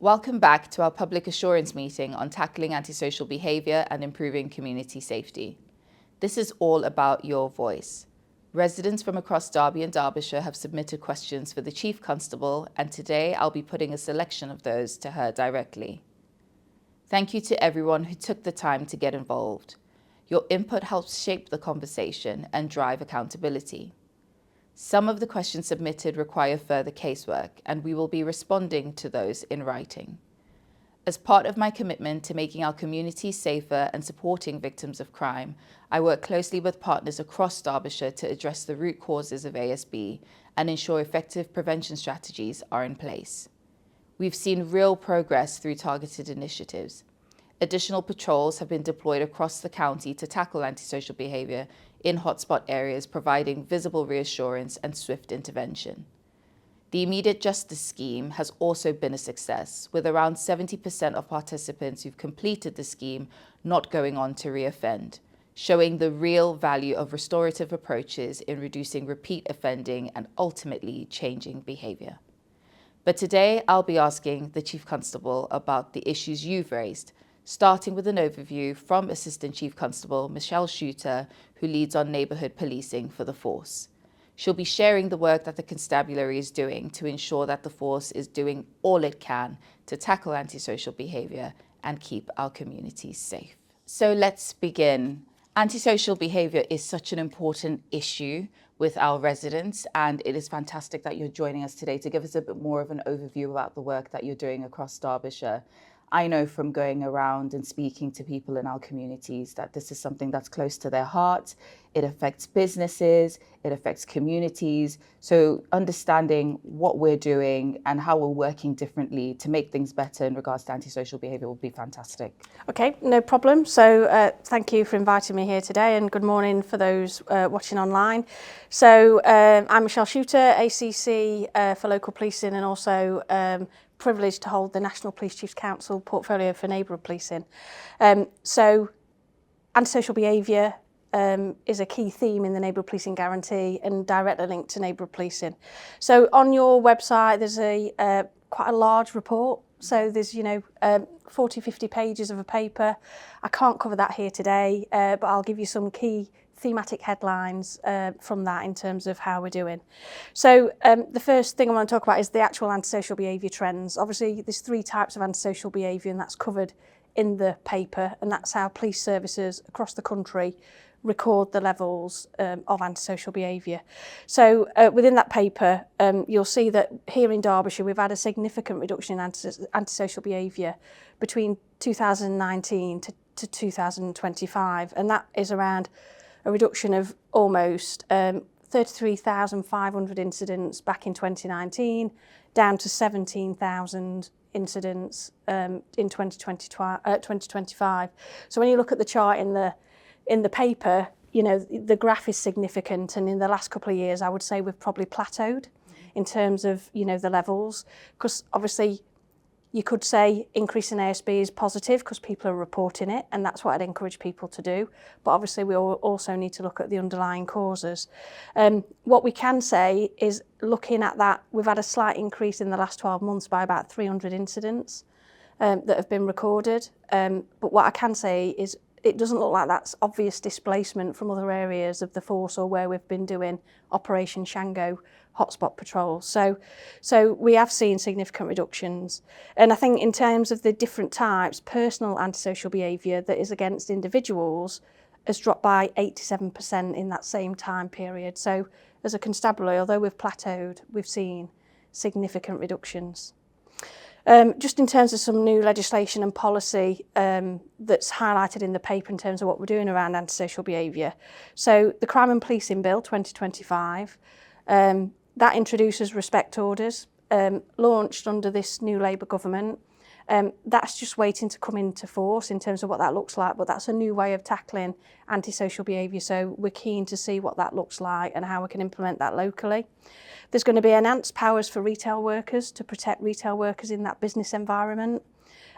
Welcome back to our public assurance meeting on tackling antisocial behaviour and improving community safety. This is all about your voice. Residents from across Derby and Derbyshire have submitted questions for the Chief Constable, and today I'll be putting a selection of those to her directly. Thank you to everyone who took the time to get involved. Your input helps shape the conversation and drive accountability. Some of the questions submitted require further casework, and we will be responding to those in writing. As part of my commitment to making our community safer and supporting victims of crime, I work closely with partners across Derbyshire to address the root causes of ASB and ensure effective prevention strategies are in place. We've seen real progress through targeted initiatives. Additional patrols have been deployed across the county to tackle antisocial behaviour in hotspot areas, providing visible reassurance and swift intervention. The Immediate Justice Scheme has also been a success, with around 70% of participants who've completed the scheme not going on to reoffend, showing the real value of restorative approaches in reducing repeat offending and ultimately changing behaviour. But today I'll be asking the Chief Constable about the issues you've raised, starting with an overview from Assistant Chief Constable Michelle Shooter, who leads on neighbourhood policing for the force. She'll be sharing the work that the constabulary is doing to ensure that the force is doing all it can to tackle antisocial behaviour and keep our communities safe. So let's begin. Antisocial behaviour is such an important issue with our residents, and it is fantastic that you're joining us today to give us a bit more of an overview about the work that you're doing across Derbyshire. I know from going around and speaking to people in our communities that this is something that's close to their heart. It affects businesses, it affects communities. So understanding what we're doing and how we're working differently to make things better in regards to antisocial behaviour will be fantastic. Okay, no problem. So thank you for inviting me here today, and good morning for those watching online. So I'm Michelle Shooter, ACC for local policing, and also privileged to hold the National Police Chiefs Council portfolio for neighbourhood policing. So antisocial behaviour is a key theme in the neighbourhood policing guarantee and directly linked to neighbourhood policing. So on your website there's a quite a large report. So there's 40, 50 pages of a paper. I can't cover that here today, but I'll give you some key thematic headlines from that in terms of how we're doing. So the first thing I want to talk about is the actual antisocial behaviour trends. Obviously there's 3 types of antisocial behaviour, and that's covered in the paper, and that's how police services across the country record the levels of antisocial behaviour. So within that paper, you'll see that here in Derbyshire we've had a significant reduction in antisocial behaviour between 2019 to 2025, and that is around a reduction of almost 33,500 incidents back in 2019, down to 17,000 incidents in 2025. So when you look at the chart in the paper, the graph is significant, and in the last couple of years I would say we've probably plateaued in terms of the levels, because obviously you could say increase in ASB is positive because people are reporting it, and that's what I'd encourage people to do. But obviously we also need to look at the underlying causes. What we can say is, looking at that, we've had a slight increase in the last 12 months by about 300 incidents that have been recorded. But what I can say is it doesn't look like that's obvious displacement from other areas of the force or where we've been doing Operation Shango hotspot patrols. So we have seen significant reductions. And I think in terms of the different types, personal antisocial behaviour that is against individuals has dropped by 87% in that same time period. So as a constabulary, although we've plateaued, we've seen significant reductions. Just in terms of some new legislation and policy that's highlighted in the paper in terms of what we're doing around antisocial behaviour. So the Crime and Policing Bill 2025, that introduces respect orders, launched under this new Labour government. That's just waiting to come into force in terms of what that looks like, but that's a new way of tackling antisocial behaviour, so we're keen to see what that looks like and how we can implement that locally. There's going to be enhanced powers for retail workers to protect retail workers in that business environment.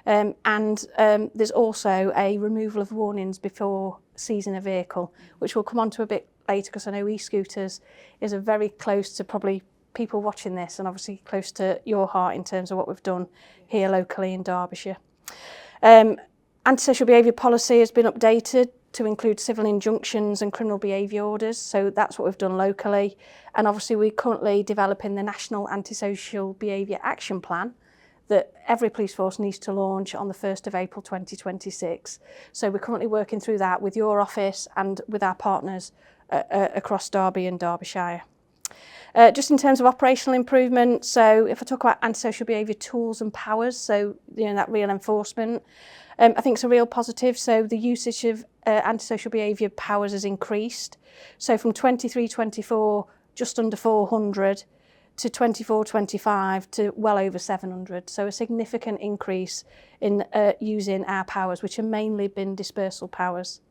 There's also a removal of warnings before seizing a vehicle, which we'll come on to a bit later, because I know e-scooters is a very close to probably people watching this, and obviously close to your heart in terms of what we've done here locally in Derbyshire. Antisocial behaviour policy has been updated to include civil injunctions and criminal behaviour orders, so that's what we've done locally. And obviously we're currently developing the National Antisocial Behaviour Action Plan that every police force needs to launch on the 1st of April 2026. So we're currently working through that with your office and with our partners across Derby and Derbyshire. Just in terms of operational improvement, so if I talk about antisocial behaviour tools and powers, so that real enforcement, I think it's a real positive. So the usage of antisocial behaviour powers has increased. So from 23-24, just under 400, to 24-25 to well over 700. So a significant increase in using our powers, which have mainly been dispersal powers.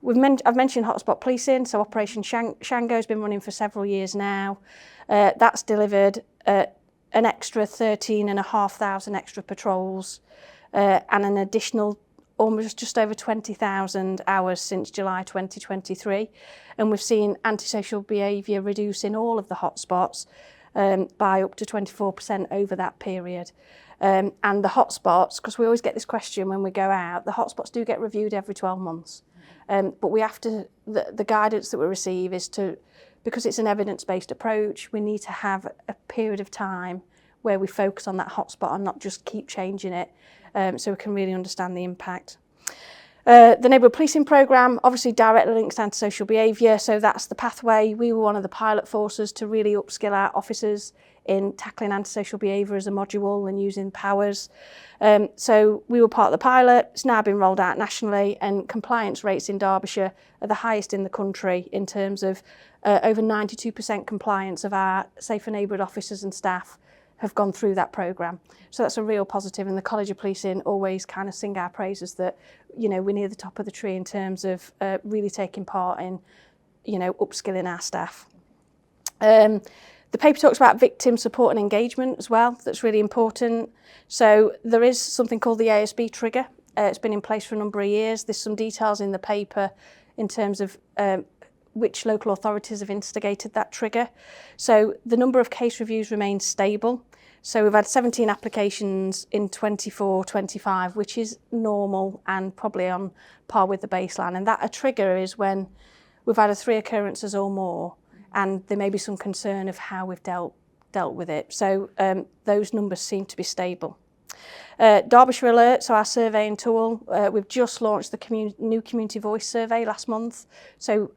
I've mentioned hotspot policing, so Operation Shango has been running for several years now. That's delivered an extra 13,500 extra patrols and an additional almost just over 20,000 hours since July 2023. And we've seen antisocial behaviour reduce in all of the hotspots by up to 24% over that period. And the hotspots, because we always get this question when we go out, the hotspots do get reviewed every 12 months. But we have to, the guidance that we receive is to, because it's an evidence-based approach, we need to have a period of time where we focus on that hotspot and not just keep changing it, so we can really understand the impact. The neighbourhood policing programme obviously directly links to antisocial behaviour, so that's the pathway. We were one of the pilot forces to really upskill our officers in tackling antisocial behaviour as a module and using powers. So we were part of the pilot. It's now been rolled out nationally, and compliance rates in Derbyshire are the highest in the country in terms of over 92% compliance of our safer neighbourhood officers and staff have gone through that programme. So that's a real positive, and the College of Policing always kind of sing our praises that, we're near the top of the tree in terms of really taking part in, upskilling our staff. The paper talks about victim support and engagement as well. That's really important. So there is something called the ASB trigger. It's been in place for a number of years. There's some details in the paper in terms of which local authorities have instigated that trigger. So the number of case reviews remains stable. So we've had 17 applications in 24-25, which is normal and probably on par with the baseline. And that a trigger is when we've had 3 occurrences or more, and there may be some concern of how we've dealt with it. So those numbers seem to be stable. Derbyshire Alert, so our surveying tool, we've just launched the new Community Voice survey last month. So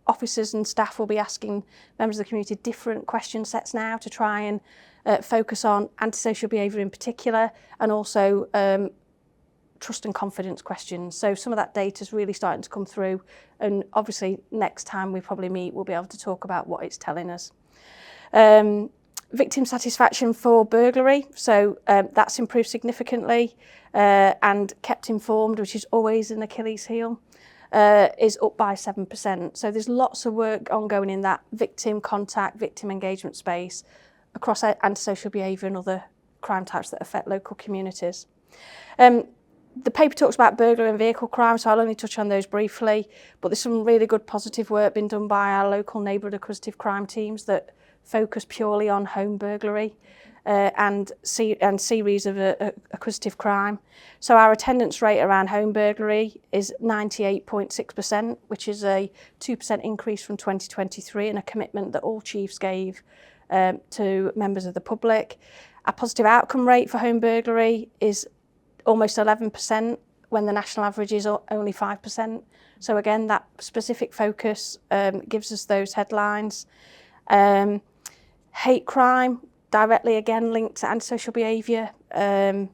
officers and staff will be asking members of the community different question sets now to try and focus on antisocial behaviour in particular, and also trust and confidence questions. So some of that data is really starting to come through, and obviously next time we probably meet we'll be able to talk about what it's telling us. Victim satisfaction for burglary, so that's improved significantly and kept informed, which is always an Achilles heel, is up by 7%. So there's lots of work ongoing in that victim contact, victim engagement space across antisocial behaviour and other crime types that affect local communities. The paper talks about burglary and vehicle crime, so I'll only touch on those briefly, but there's some really good positive work being done by our local neighbourhood acquisitive crime teams that focus purely on home burglary and series of acquisitive crime. So our attendance rate around home burglary is 98.6%, which is a 2% increase from 2023, and a commitment that all chiefs gave to members of the public. Our positive outcome rate for home burglary is almost 11%, when the national average is only 5%. So again, that specific focus gives us those headlines. Hate crime, directly again linked to antisocial behaviour, and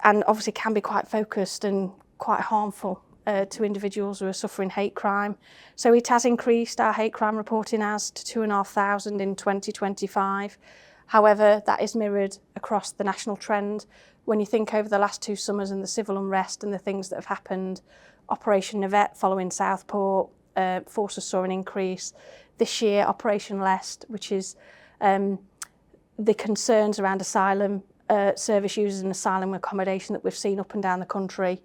obviously can be quite focused and quite harmful to individuals who are suffering hate crime. So it has increased, our hate crime reporting has, to 2,500 in 2025. However, that is mirrored across the national trend. When you think over the last 2 summers and the civil unrest and the things that have happened, Operation Navette following Southport, forces saw an increase. This year, Operation Lest, which is the concerns around asylum service users and asylum accommodation that we've seen up and down the country,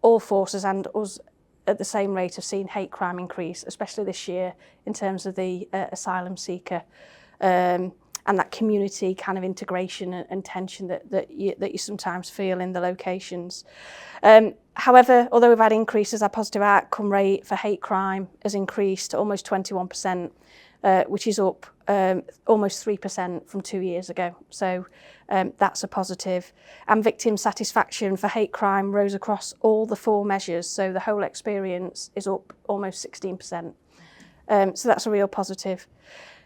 all forces and us at the same rate have seen hate crime increase, especially this year in terms of the asylum seeker and that community kind of integration and tension that you sometimes feel in the locations. However, although we've had increases, our positive outcome rate for hate crime has increased to almost 21%, which is up almost 3% from 2 years ago. So that's a positive. And victim satisfaction for hate crime rose across all the 4 measures. So the whole experience is up almost 16%. So that's a real positive.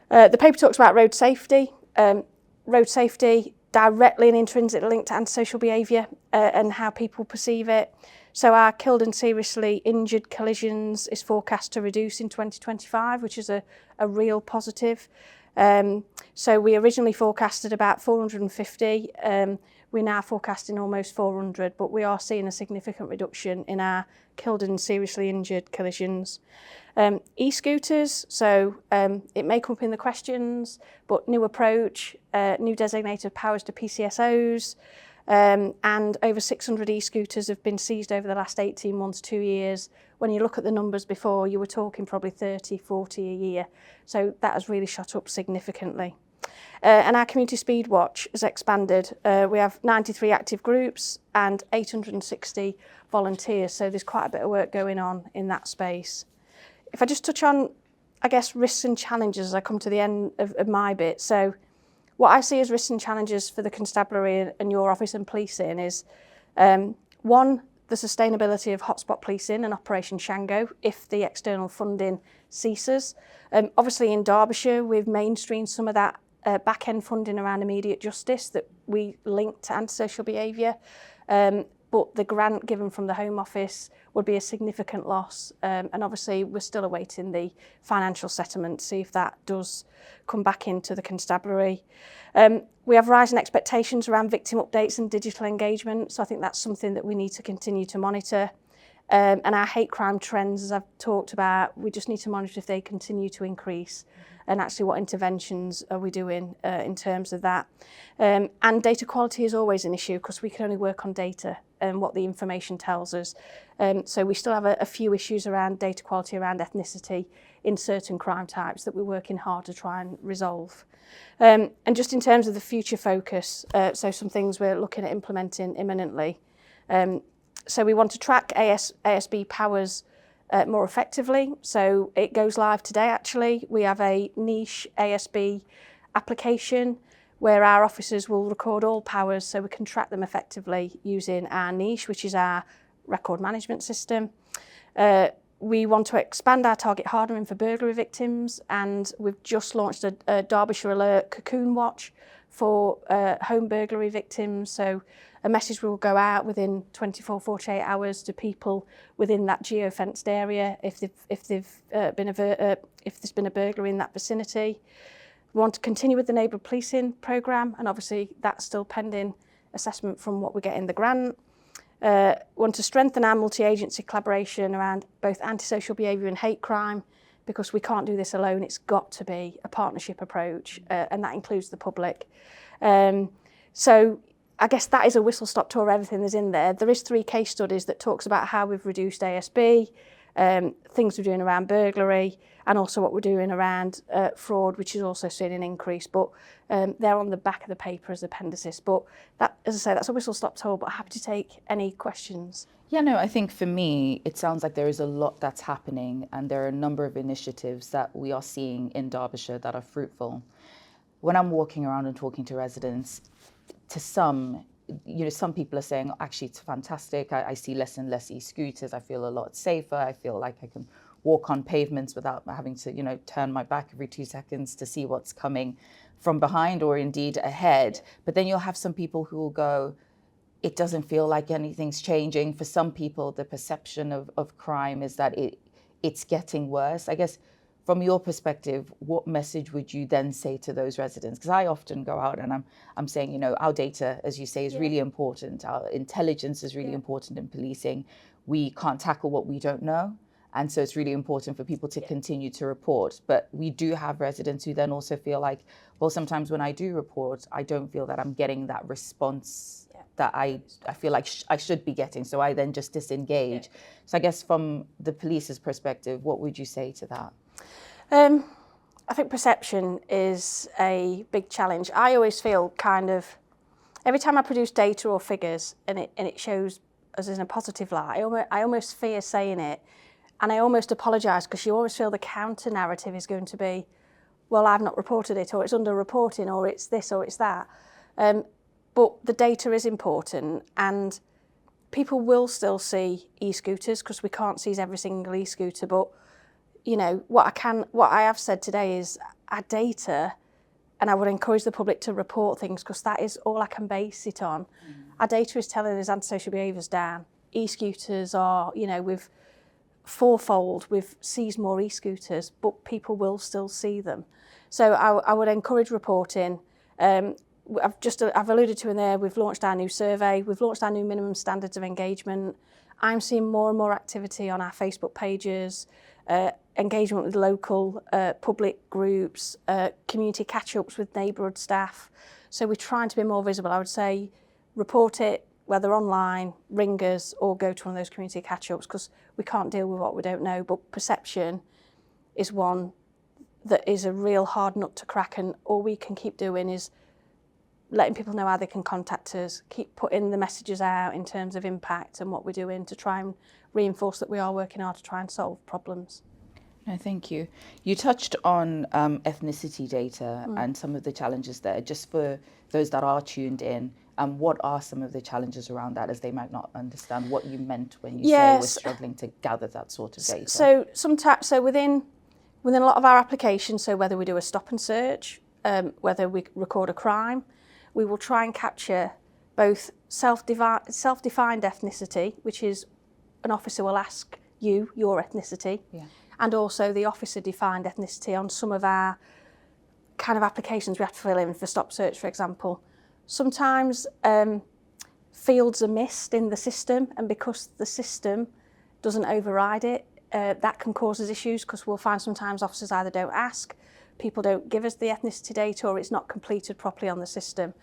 The paper talks about road safety. Road safety directly and intrinsically linked to antisocial behaviour and how people perceive it. So our killed and seriously injured collisions is forecast to reduce in 2025, which is a real positive. So we originally forecasted about 450. We're now forecasting almost 400, but we are seeing a significant reduction in our killed and seriously injured collisions. E-scooters, so it may come up in the questions, but new approach, new designated powers to PCSOs, and over 600 e-scooters have been seized over the last 18 months, 2 years. When you look at the numbers before, you were talking probably 30, 40 a year. So that has really shot up significantly. And our community speed watch has expanded. We have 93 active groups and 860 volunteers. So there's quite a bit of work going on in that space. If I just touch on, I guess, risks and challenges as I come to the end of my bit. So what I see as risks and challenges for the constabulary and your office and policing is, one, the sustainability of hotspot policing and Operation Shango if the external funding ceases. Obviously in Derbyshire, we've mainstreamed some of that back-end funding around immediate justice that we link to antisocial behaviour. But the grant given from the Home Office would be a significant loss. And obviously we're still awaiting the financial settlement to see if that does come back into the constabulary. We have rising expectations around victim updates and digital engagement. So I think that's something that we need to continue to monitor. And our hate crime trends, as I've talked about, we just need to monitor if they continue to increase and actually what interventions are we doing in terms of that. And data quality is always an issue because we can only work on data and what the information tells us. So we still have a few issues around data quality, around ethnicity in certain crime types that we're working hard to try and resolve. And just in terms of the future focus, so some things we're looking at implementing imminently. So we want to track ASB powers more effectively. So it goes live today, actually. We have a niche ASB application where our officers will record all powers so we can track them effectively using our niche, which is our record management system. We want to expand our target hardening for burglary victims, and we've just launched a Derbyshire Alert Cocoon Watch for home burglary victims. So a message will go out within 24, 48 hours to people within that geo-fenced area if there's been a burglary in that vicinity. We want to continue with the neighbourhood policing programme, and obviously that's still pending assessment from what we get in the grant. We want to strengthen our multi-agency collaboration around both antisocial behaviour and hate crime, because we can't do this alone. It's got to be a partnership approach, and that includes the public. So I guess that is a whistle-stop tour of everything that's in there. There is 3 case studies that talks about how we've reduced ASB, things we're doing around burglary, and also what we're doing around fraud, which is also seeing an increase. But they're on the back of the paper as appendices. But that, as I say, that's a whistle-stop tour, but happy to take any questions. Yeah, no, I think for me, it sounds like there is a lot that's happening, and there are a number of initiatives that we are seeing in Derbyshire that are fruitful. When I'm walking around and talking to residents, to some people are saying, actually, it's fantastic. I see less and less e-scooters. I feel a lot safer. I feel like I can walk on pavements without having to, turn my back every 2 seconds to see what's coming from behind or indeed ahead. But then you'll have some people who will go, it doesn't feel like anything's changing. For some people, the perception of crime is that it's getting worse. I guess from your perspective, what message would you then say to those residents? Because I often go out and I'm saying, our data, as you say, is really important. Our intelligence is really important in policing. We can't tackle what we don't know. And so it's really important for people to continue to report. But we do have residents who then also feel like, well, sometimes when I do report, I don't feel that I'm getting that response that I feel like I should be getting. So I then just disengage. So I guess from the police's perspective, what would you say to that? I think perception is a big challenge. I always feel kind of, every time I produce data or figures and it shows us in a positive light, I almost fear saying it, and I almost apologise, because you always feel the counter narrative is going to be, well, I've not reported it, or it's under reporting, or it's this, or it's that. But the data is important, and people will still see e-scooters, because we can't seize every single e-scooter. But you know, what I have said today is our data, and I would encourage the public to report things, because that is all I can base it on. Our data is telling us antisocial behaviour's down. E-scooters are, you know, we've fourfold, we've seized more e-scooters, but people will still see them. So I would encourage reporting. I've alluded to in there, we've launched our new survey, we've launched our new minimum standards of engagement. I'm seeing more and more activity on our Facebook pages, engagement with local public groups, community catch-ups with neighbourhood staff. So we're trying to be more visible. I would say report it, whether online, ring us, or go to one of those community catch-ups, because we can't deal with what we don't know. But perception is one that is a real hard nut to crack, and all we can keep doing is letting people know how they can contact us, keep putting the messages out in terms of impact and what we're doing to try and reinforce that we are working hard to try and solve problems. No, thank you. You touched on ethnicity data and some of the challenges there. Just for those that are tuned in, what are some of the challenges around that, as they might not understand what you meant when you say we're struggling to gather that sort of data? So sometimes, within a lot of our applications, so whether we do a stop and search, whether we record a crime, we will try and capture both self-defined ethnicity, which is an officer will ask you your ethnicity, and also the officer-defined ethnicity on some of our kind of applications we have to fill in for stop search, for example. Sometimes fields are missed in the system, and because the system doesn't override it, that can cause us issues, because we'll find sometimes officers either don't ask, people don't give us the ethnicity data, or it's not completed properly on the system.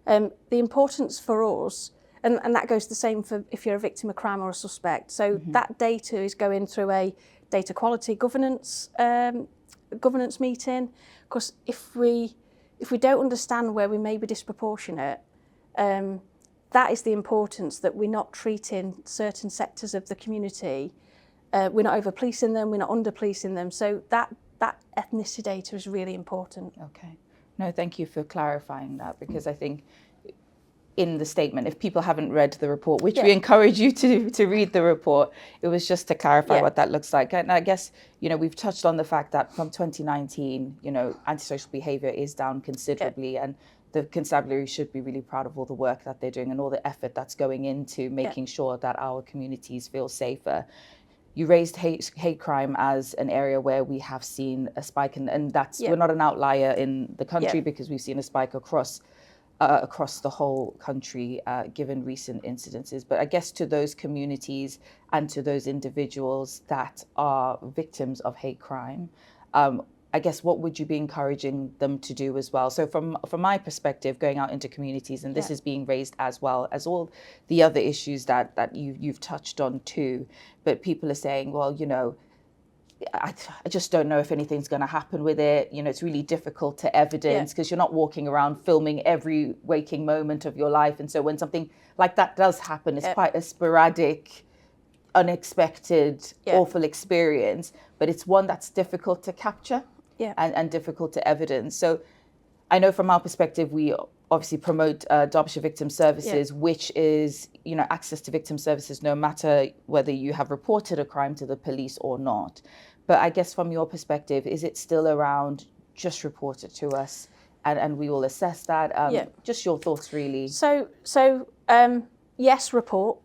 The importance for us, and that goes the same for if you're a victim of crime or a suspect. So that data is going through a data quality governance meeting, because if we don't understand where we may be disproportionate, that is the importance, that we're not treating certain sectors of the community, we're not over-policing them, we're not under-policing them. So that ethnicity data is really important. Okay. No, thank you for clarifying that, because I think in the statement, if people haven't read the report, which we encourage you to read the report, it was just to clarify what that looks like. And I guess, you know, we've touched on the fact that from 2019, you know, antisocial behaviour is down considerably, and the constabulary should be really proud of all the work that they're doing and all the effort that's going into making sure that our communities feel safer. You raised hate crime as an area where we have seen a spike, and that's we're not an outlier in the country, because we've seen a spike across the whole country, given recent incidences. But I guess to those communities and to those individuals that are victims of hate crime, I guess what would you be encouraging them to do as well? So from my perspective, going out into communities, and this is being raised as well as all the other issues that you've touched on too, but people are saying, well, you know, I just don't know if anything's going to happen with it. You know, it's really difficult to evidence, because you're not walking around filming every waking moment of your life. And so when something like that does happen, it's quite a sporadic, unexpected, awful experience, but it's one that's difficult to capture and difficult to evidence. So I know from our perspective, we obviously promote Derbyshire Victim Services, which is, you know, access to victim services no matter whether you have reported a crime to the police or not. But I guess from your perspective, is it still around just report it to us and we will assess that? Just your thoughts, really. So yes, report,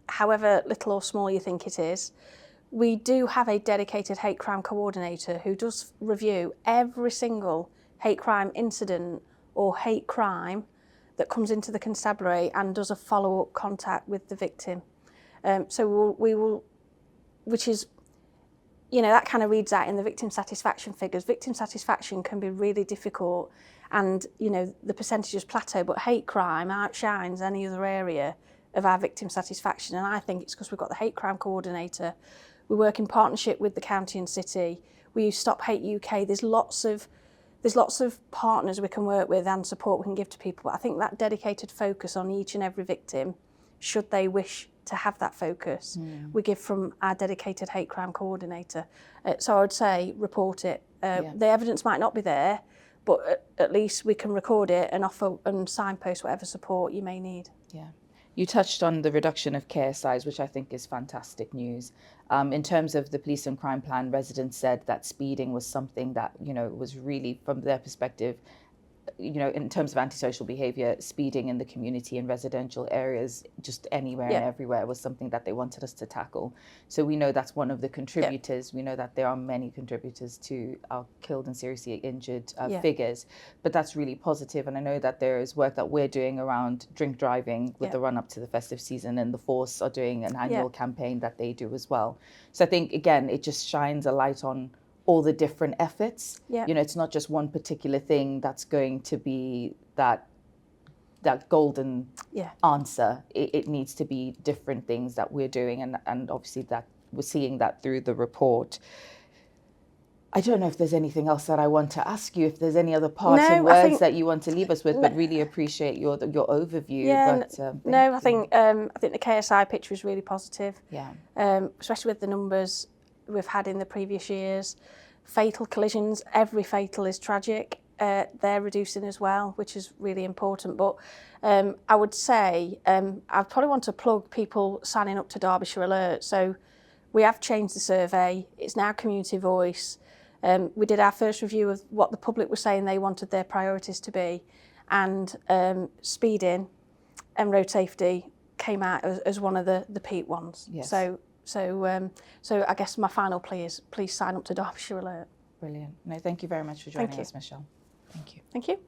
however little or small you think it is. We do have a dedicated hate crime coordinator who does review every single hate crime incident or hate crime that comes into the constabulary and does a follow-up contact with the victim. So we will, which is, you know, that kind of reads out in the victim satisfaction figures. Victim satisfaction can be really difficult, and, you know, the percentages plateau, but hate crime outshines any other area of our victim satisfaction. And I think it's because we've got the hate crime coordinator. We work in partnership with the county and city. we use Stop Hate UK. There's lots of partners we can work with and support we can give to people. But I think that dedicated focus on each and every victim, should they wish to have that focus, we give from our dedicated hate crime coordinator. So I would say report it. The evidence might not be there, but at least we can record it and offer and signpost whatever support you may need. Yeah. You touched on the reduction of KSIs, which I think is fantastic news. In terms of the police and crime plan, residents said that speeding was something that, was really, from their perspective, in terms of antisocial behaviour, speeding in the community and residential areas, just anywhere and everywhere, was something that they wanted us to tackle. So we know that's one of the contributors. We know that there are many contributors to our killed and seriously injured figures, but that's really positive. And I know that there is work that we're doing around drink driving with the run up to the festive season, and the Force are doing an annual campaign that they do as well. So I think, again, it just shines a light on all the different efforts. It's not just one particular thing that's going to be that golden answer. It needs to be different things that we're doing, and obviously that we're seeing that through the report. I don't know if there's anything else that I want to ask you, if there's any other parting words that you want to leave us with, but really appreciate your overview. I think the KSI picture is really positive. Especially with the numbers we've had in the previous years. Fatal collisions, every fatal is tragic. They're reducing as well, which is really important. But I would say I probably want to plug people signing up to Derbyshire Alert. So we have changed the survey. It's now community voice. We did our first review of what the public were saying they wanted their priorities to be, and speeding and road safety came out as one of the peak ones. So I guess my final plea is please sign up to Derbyshire Alert. Brilliant. No, thank you very much for joining us, Michelle. Thank you. Thank you.